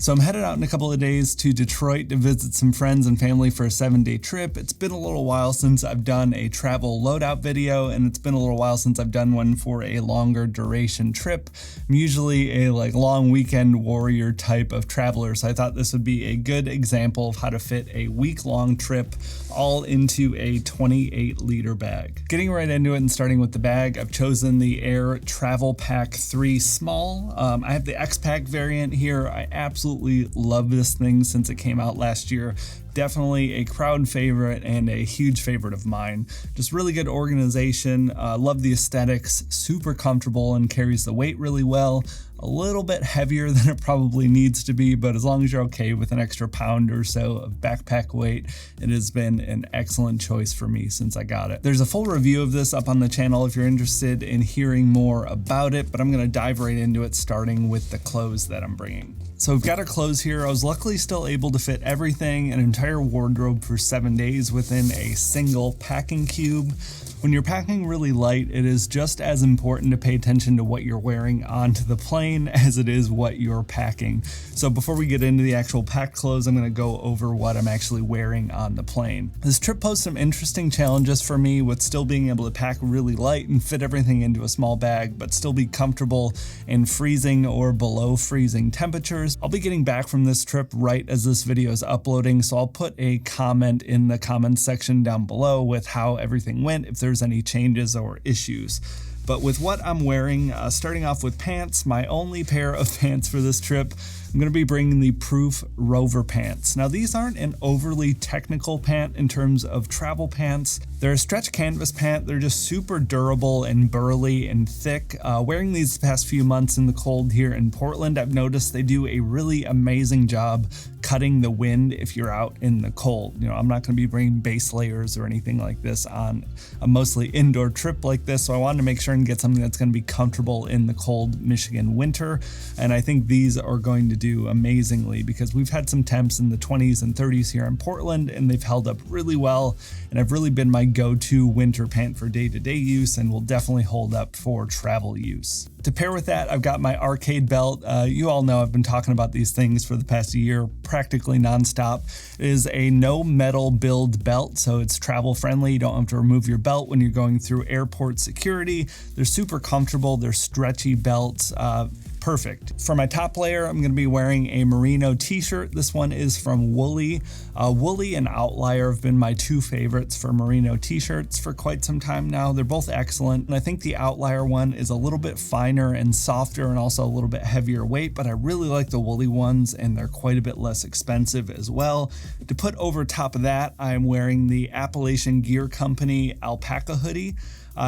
So I'm headed out in a couple of days to Detroit to visit some friends and family for a 7-day trip. It's been a little while since I've done a travel loadout video, and it's been a little while since I've done one for a longer duration trip. I'm usually a long weekend warrior type of traveler, so I thought this would be a good example of how to fit a week-long trip all into a 28-liter bag. Getting right into it and starting with the bag, I've chosen the Air Travel Pack 3 Small. I have the X-Pack variant here. I absolutely love this thing since it came out last year. Definitely a crowd favorite and a huge favorite of mine. Just really good organization. Love the aesthetics. Super comfortable and carries the weight really well. A little bit heavier than it probably needs to be, but as long as you're okay with an extra pound or so of backpack weight, it has been an excellent choice for me since I got it. There's a full review of this up on the channel if you're interested in hearing more about it, but I'm going to dive right into it, starting with the clothes that I'm bringing. So we've got our clothes here. I was luckily still able to fit everything, an entire wardrobe for 7 days within a single packing cube. When you're packing really light, it is just as important to pay attention to what you're wearing onto the plane as it is what you're packing. So before we get into the actual packed clothes, I'm going to go over what I'm actually wearing on the plane. This trip posed some interesting challenges for me with still being able to pack really light and fit everything into a small bag, but still be comfortable in freezing or below freezing temperatures. I'll be getting back from this trip right as this video is uploading, so I'll put a comment in the comments section down below with how everything went, if there's any changes or issues. But with what I'm wearing, starting off with pants, my only pair of pants for this trip, I'm going to be bringing the Proof Rover pants. Now these aren't an overly technical pant in terms of travel pants. They're a stretch canvas pant. They're just super durable and burly and thick. Wearing these the past few months in the cold here in Portland, I've noticed they do a really amazing job cutting the wind if you're out in the cold. You know, I'm not going to be bringing base layers or anything like this on a mostly indoor trip like this, so I wanted to make sure and get something that's going to be comfortable in the cold Michigan winter, and I think these are going to do amazingly because we've had some temps in the 20s and 30s here in Portland, and they've held up really well, and have really been my go-to winter pant for day-to-day use and will definitely hold up for travel use. To pair with that, I've got my arcade belt. You all know I've been talking about these things for the past year, practically nonstop. It is a no metal build belt, so it's travel friendly. You don't have to remove your belt when you're going through airport security. They're super comfortable. They're stretchy belts. Perfect. For my top layer, I'm going to be wearing a merino t-shirt. This one is from Woolly. Woolly and Outlier have been my two favorites for merino t-shirts for quite some time now. They're both excellent, and I think the Outlier one is a little bit finer and softer and also a little bit heavier weight, but I really like the Woolly ones, and they're quite a bit less expensive as well. To put over top of that, I'm wearing the Appalachian Gear Company alpaca hoodie.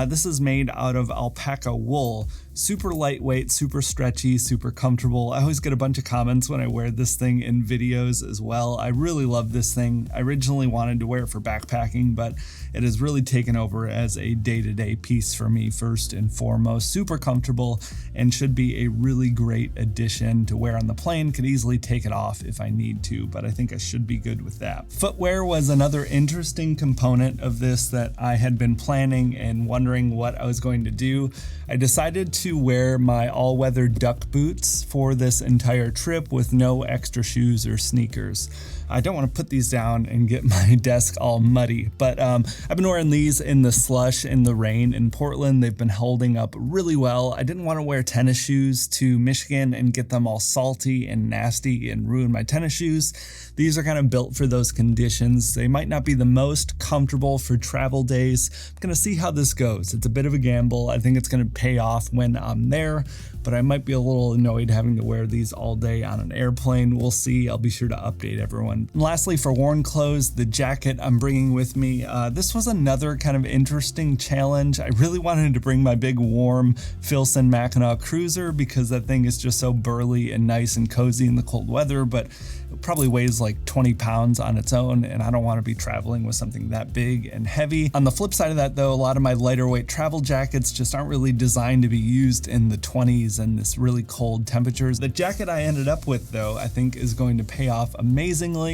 This is made out of alpaca wool. Super lightweight, super stretchy, super comfortable. I always get a bunch of comments when I wear this thing in videos as well. I really love this thing. I originally wanted to wear it for backpacking, but it has really taken over as a day-to-day piece for me first and foremost. Super comfortable and should be a really great addition to wear on the plane. Could easily take it off if I need to, but I think I should be good with that. Footwear was another interesting component of this that I had been planning and wondering what I was going to do. I decided to wear my all-weather duck boots for this entire trip with no extra shoes or sneakers. I don't want to put these down and get my desk all muddy, but I've been wearing these in the slush, in the rain in Portland. They've been holding up really well. I didn't want to wear tennis shoes to Michigan and get them all salty and nasty and ruin my tennis shoes. These are kind of built for those conditions. They might not be the most comfortable for travel days. I'm going to see how this goes. It's a bit of a gamble. I think it's going to pay off when I'm there, but I might be a little annoyed having to wear these all day on an airplane. We'll see. I'll be sure to update everyone. And lastly, for worn clothes, the jacket I'm bringing with me. This was another kind of interesting challenge. I really wanted to bring my big warm Filson Mackinac Cruiser because that thing is just so burly and nice and cozy in the cold weather, but it probably weighs like 20 pounds on its own, and I don't want to be traveling with something that big and heavy. On the flip side of that though, a lot of my lighter weight travel jackets just aren't really designed to be used in the 20s and this really cold temperatures. The jacket I ended up with though, I think is going to pay off amazingly.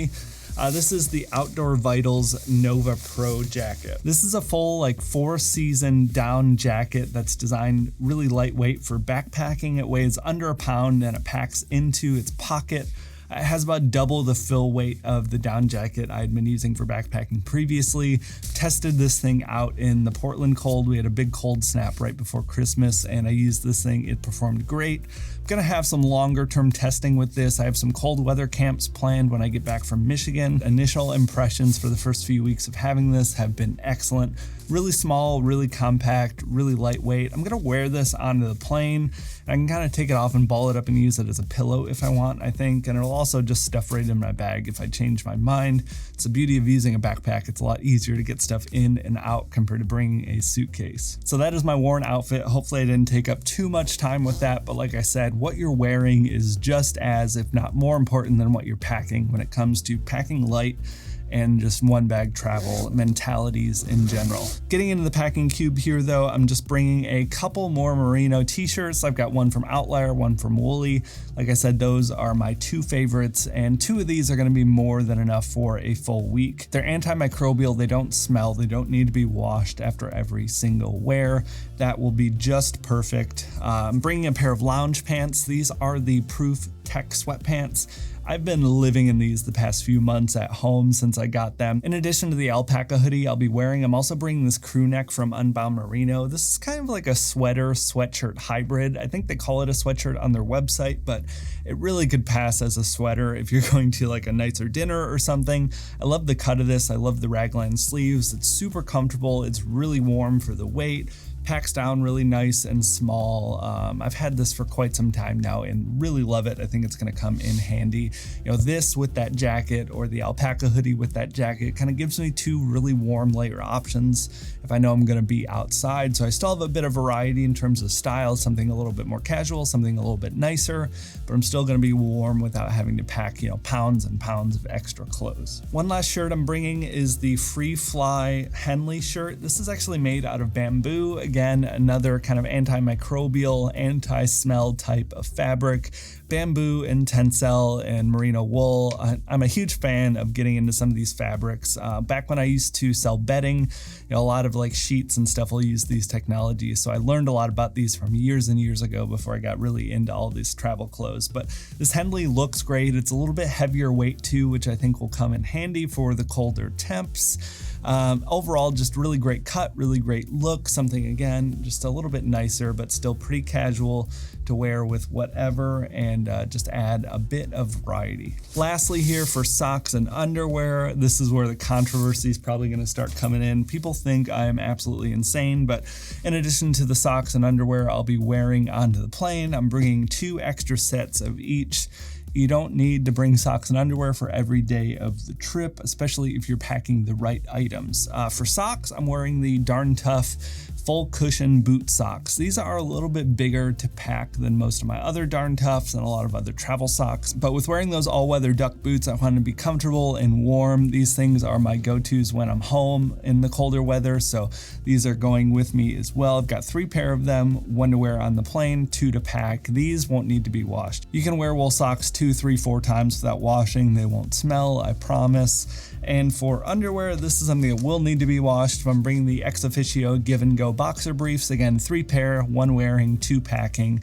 This is the Outdoor Vitals Nova Pro jacket. This is a full 4-season down jacket that's designed really lightweight for backpacking. It weighs under a pound and it packs into its pocket. It has about double the fill weight of the down jacket I'd been using for backpacking previously. Tested this thing out in the Portland cold. We had a big cold snap right before Christmas, and I used this thing. It performed great. I'm gonna have some longer term testing with this. I have some cold weather camps planned when I get back from Michigan. Initial impressions for the first few weeks of having this have been excellent. Really small, really compact, really lightweight. I'm gonna wear this onto the plane. I can kind of take it off and ball it up and use it as a pillow if I want, I think, and it'll also just stuff right in my bag if I change my mind. It's the beauty of using a backpack. It's a lot easier to get stuff in and out compared to bringing a suitcase. So that is my worn outfit. Hopefully I didn't take up too much time with that, but like I said, what you're wearing is just as, if not more important than what you're packing when it comes to packing light and just one bag travel mentalities in general. Getting into the packing cube here though, I'm just bringing a couple more merino t-shirts. I've got one from Outlier, one from Woolly. Like I said, those are my two favorites, and two of these are gonna be more than enough for a full week. They're antimicrobial, they don't smell, they don't need to be washed after every single wear. That will be just perfect. I'm bringing a pair of lounge pants. These are the Proof Tech sweatpants. I've been living in these the past few months at home since I got them. In addition to the alpaca hoodie I'll be wearing, I'm also bringing this crew neck from Unbound Merino. This is kind of like a sweater sweatshirt hybrid. I think they call it a sweatshirt on their website, but it really could pass as a sweater if you're going to like a nicer dinner or something. I love the cut of this. I love the raglan sleeves. It's super comfortable. It's really warm for the weight. Packs down really nice and small. I've had this for quite some time now and really love it. I think it's gonna come in handy. You know, this with that jacket or the alpaca hoodie with that jacket kind of gives me two really warm layer options if I know I'm gonna be outside. So I still have a bit of variety in terms of style, something a little bit more casual, something a little bit nicer, but I'm still gonna be warm without having to pack, you know, pounds and pounds of extra clothes. One last shirt I'm bringing is the Free Fly Henley shirt. This is actually made out of bamboo. Again, another kind of antimicrobial, anti-smell type of fabric. Bamboo and tencel and merino wool. I'm a huge fan of getting into some of these fabrics. Back when I used to sell bedding, you know, a lot of like sheets and stuff will use these technologies. So I learned a lot about these from years and years ago before I got really into all these travel clothes. But this Henley looks great. It's a little bit heavier weight too, which I think will come in handy for the colder temps. Overall, just really great cut, really great look, something again, just a little bit nicer, but still pretty casual to wear with whatever, and just add a bit of variety. Lastly here for socks and underwear, this is where the controversy is probably gonna start coming in. People think I am absolutely insane, but in addition to the socks and underwear I'll be wearing onto the plane, I'm bringing 2 extra sets of each. You don't need to bring socks and underwear for every day of the trip, especially if you're packing the right items. For socks, I'm wearing the Darn Tough full cushion boot socks. These are a little bit bigger to pack than most of my other Darn Toughs and a lot of other travel socks, but with wearing those all-weather duck boots, I want to be comfortable and warm. These things are my go-tos when I'm home in the colder weather, so these are going with me as well. I've got 3 pair of them, 1 to wear on the plane, 2 to pack. These won't need to be washed. You can wear wool socks 2, 3, 4 times without washing. They won't smell, I promise. And for underwear, this is something that will need to be washed. If I'm bringing the Ex Officio Give and Go boxer briefs, again, 3 pair, 1 wearing, 2 packing.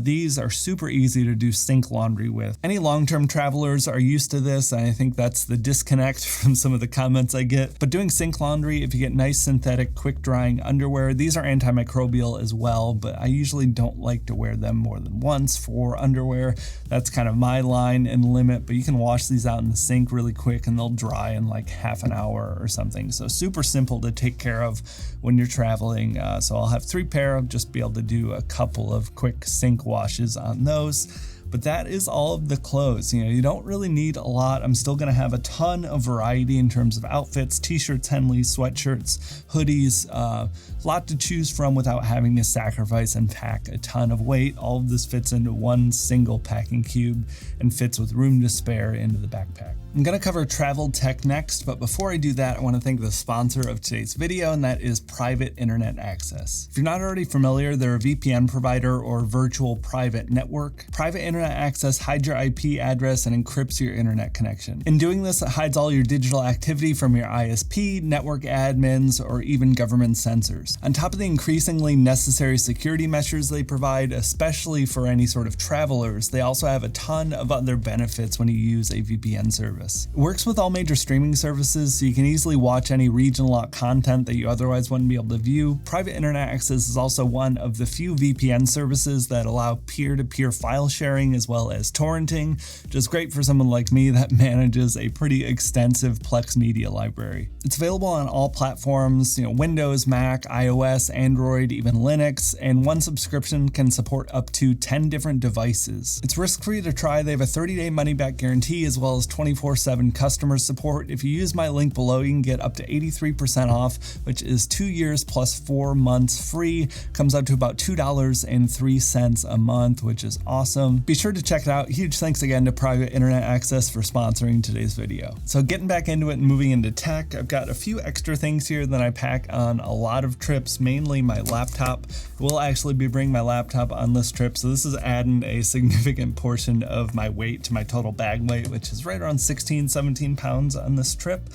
These are super easy to do sink laundry with. Any long-term travelers are used to this, and I think that's the disconnect from some of the comments I get. But doing sink laundry, if you get nice synthetic, quick-drying underwear, these are antimicrobial as well, but I usually don't like to wear them more than once for underwear. That's kind of my line and limit, but you can wash these out in the sink really quick and they'll dry in like half an hour or something. So super simple to take care of when you're traveling. So I'll have 3 pair, I'll just be able to do a couple of quick sink washes on those. But that is all of the clothes. You know, you don't really need a lot. I'm still gonna have a ton of variety in terms of outfits, t-shirts, Henleys, sweatshirts, hoodies, a lot to choose from without having to sacrifice and pack a ton of weight. All of this fits into one single packing cube and fits with room to spare into the backpack. I'm gonna cover travel tech next, but before I do that, I wanna thank the sponsor of today's video, and that is Private Internet Access. If you're not already familiar, they're a VPN provider or virtual private network. Private Internet internet access hides your IP address and encrypts your internet connection. In doing this, it hides all your digital activity from your ISP, network admins, or even government sensors. On top of the increasingly necessary security measures they provide, especially for any sort of travelers, they also have a ton of other benefits when you use a VPN service. It works with all major streaming services, so you can easily watch any regional locked content that you otherwise wouldn't be able to view. Private internet access is also one of the few VPN services that allow peer-to-peer file sharing as well as torrenting, which is great for someone like me that manages a pretty extensive Plex media library. It's available on all platforms, Windows, Mac, iOS, Android, even Linux, and one subscription can support up to 10 different devices. It's risk-free to try. They have a 30-day money-back guarantee as well as 24/7 customer support. If you use my link below, you can get up to 83% off, which is 2 years plus 4 months free. Comes up to about $2.03 a month, which is awesome. Be sure to check it out. Huge thanks again to Private Internet Access for sponsoring today's video. So getting back into it and moving into tech, I've got a few extra things here that I pack on a lot of trips, mainly my laptop. We'll actually be bringing my laptop on this trip, so this is adding a significant portion of my weight to my total bag weight, which is right around 16-17 pounds on this trip.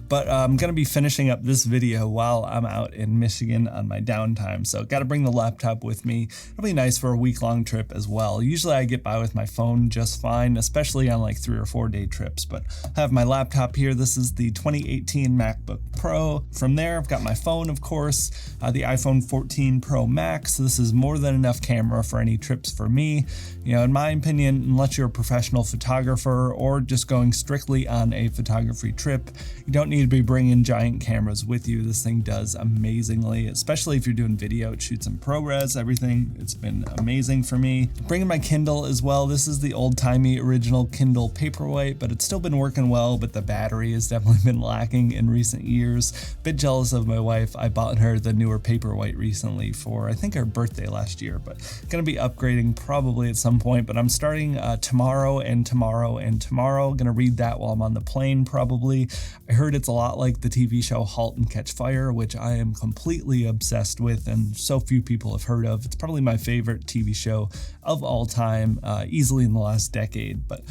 But I'm going to be finishing up this video while I'm out in Michigan on my downtime, so got to bring the laptop with me. It'll be nice for a week-long trip as well. Usually I get by with my phone just fine, especially on like 3 or 4 day trips, but I have my laptop here. This is the 2018 MacBook Pro. From there, I've got my phone, of course, the iPhone 14 Pro Max. This is more than enough camera for any trips for me. In my opinion, unless you're a professional photographer or just going strictly on a photography trip, you don't need to be bringing giant cameras with you. This thing does amazingly, especially if you're doing video. It shoots in ProRes, everything. It's been amazing for me. Bringing my Kindle as well. This is the old-timey original Kindle Paperwhite, but it's still been working well, but the battery has definitely been lacking in recent years. Bit jealous of my wife. I bought her the newer Paperwhite recently for, I think, her birthday last year, but gonna be upgrading probably at some point, but I'm starting tomorrow and tomorrow and tomorrow. Gonna read that while I'm on the plane probably. I heard it's a lot like the TV show Halt and Catch Fire, which I am completely obsessed with and so few people have heard of. It's probably my favorite TV show of all time, easily in the last decade, but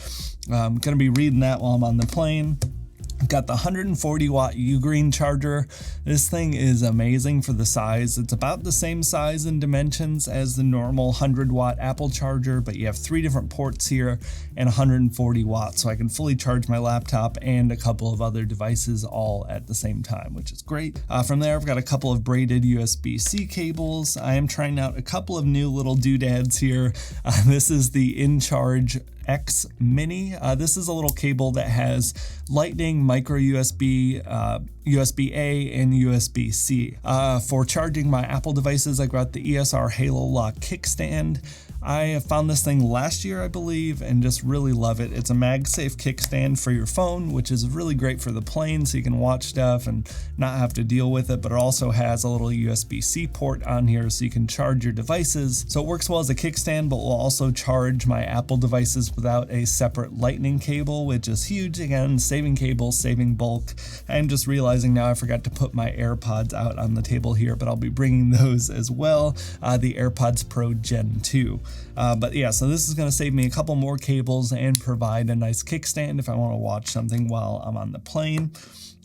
I'm gonna be reading that while I'm on the plane. I've got the 140 watt Ugreen charger. This thing is amazing for the size. It's about the same size and dimensions as the normal 100 watt Apple charger, but you have 3 different ports here and 140 watts, so I can fully charge my laptop and a couple of other devices all at the same time, which is great. From there, I've got a couple of braided USB-C cables. I am trying out a couple of new little doodads here. This is the InCharge X Mini. This is a little cable that has Lightning, micro USB, USB-A, and USB-C. For charging my Apple devices, I got the ESR Halo Lock kickstand. I found this thing last year, I believe, and just really love it. It's a MagSafe kickstand for your phone, which is really great for the plane so you can watch stuff and not have to deal with it, but it also has a little USB-C port on here so you can charge your devices. So it works well as a kickstand, but will also charge my Apple devices without a separate Lightning cable, which is huge. Again, saving cables, saving bulk. I'm just realizing now I forgot to put my AirPods out on the table here, but I'll be bringing those as well, the AirPods Pro Gen 2. But yeah, so this is going to save me a couple more cables and provide a nice kickstand if I want to watch something while I'm on the plane.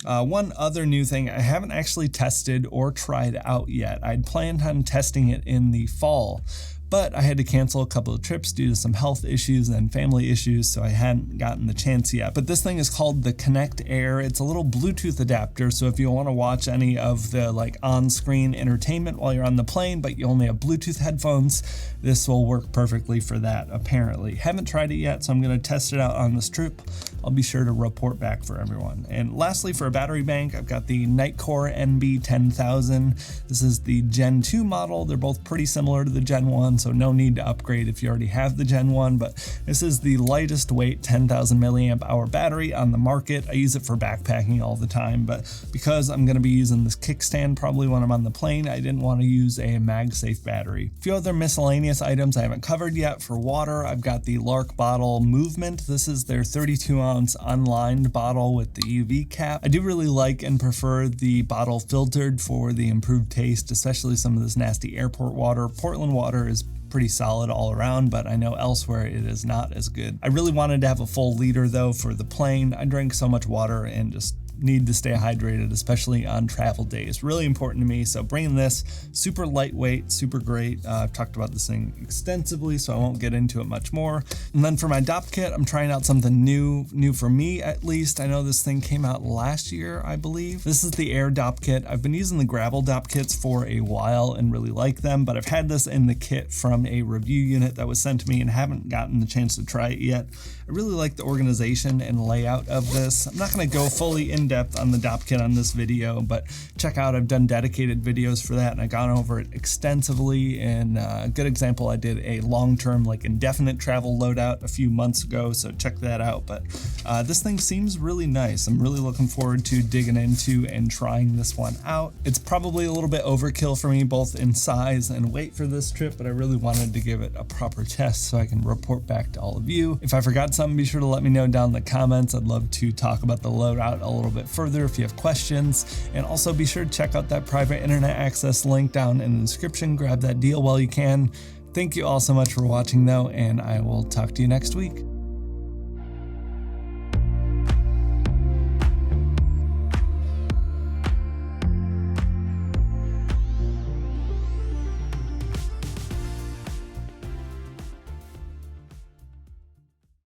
One other new thing I haven't actually tested or tried out yet. I'd planned on testing it in the fall, but I had to cancel a couple of trips due to some health issues and family issues, so I hadn't gotten the chance yet. But this thing is called the Connect Air. It's a little Bluetooth adapter, so if you want to watch any of the on-screen entertainment while you're on the plane, but you only have Bluetooth headphones, this will work perfectly for that, apparently. Haven't tried it yet, so I'm going to test it out on this trip. I'll be sure to report back for everyone. And lastly, for a battery bank, I've got the Nitecore NB10000. This is the Gen 2 model. They're both pretty similar to the Gen 1, so no need to upgrade if you already have the Gen 1, but this is the lightest weight 10,000 milliamp hour battery on the market. I use it for backpacking all the time, but because I'm going to be using this kickstand probably when I'm on the plane, I didn't want to use a MagSafe battery. A few other miscellaneous items I haven't covered yet. For water, I've got the Lark Bottle Movement. This is their 32-ounce unlined bottle with the UV cap. I do really like and prefer the bottle filtered for the improved taste, especially some of this nasty airport water. Portland water is pretty solid all around, but I know elsewhere it is not as good. I really wanted to have a full liter though for the plane. I drank so much water and just need to stay hydrated, especially on travel days. Really important to me. So bringing this, super lightweight, super great. I've talked about this thing extensively, so I won't get into it much more. And then for my Dopp Kit, I'm trying out something new for me at least. I know this thing came out last year, I believe. This is the Air Dopp Kit. I've been using the gravel Dopp Kits for a while and really like them, but I've had this in the kit from a review unit that was sent to me and haven't gotten the chance to try it yet. I really like the organization and layout of this. I'm not going to go fully in depth on the Dopp Kit on this video, but check out, I've done dedicated videos for that and I've gone over it extensively. And a good example, I did a long-term, like indefinite travel loadout a few months ago, so check that out. But this thing seems really nice. I'm really looking forward to digging into and trying this one out. It's probably a little bit overkill for me, both in size and weight for this trip, but I really wanted to give it a proper test so I can report back to all of you. If I forgot something, be sure to let me know down in the comments. I'd love to talk about the loadout a little bit further if you have questions. And also be sure to check out that private internet access link down in the description. Grab that deal while you can. Thank you all so much for watching though, and I will talk to you next week.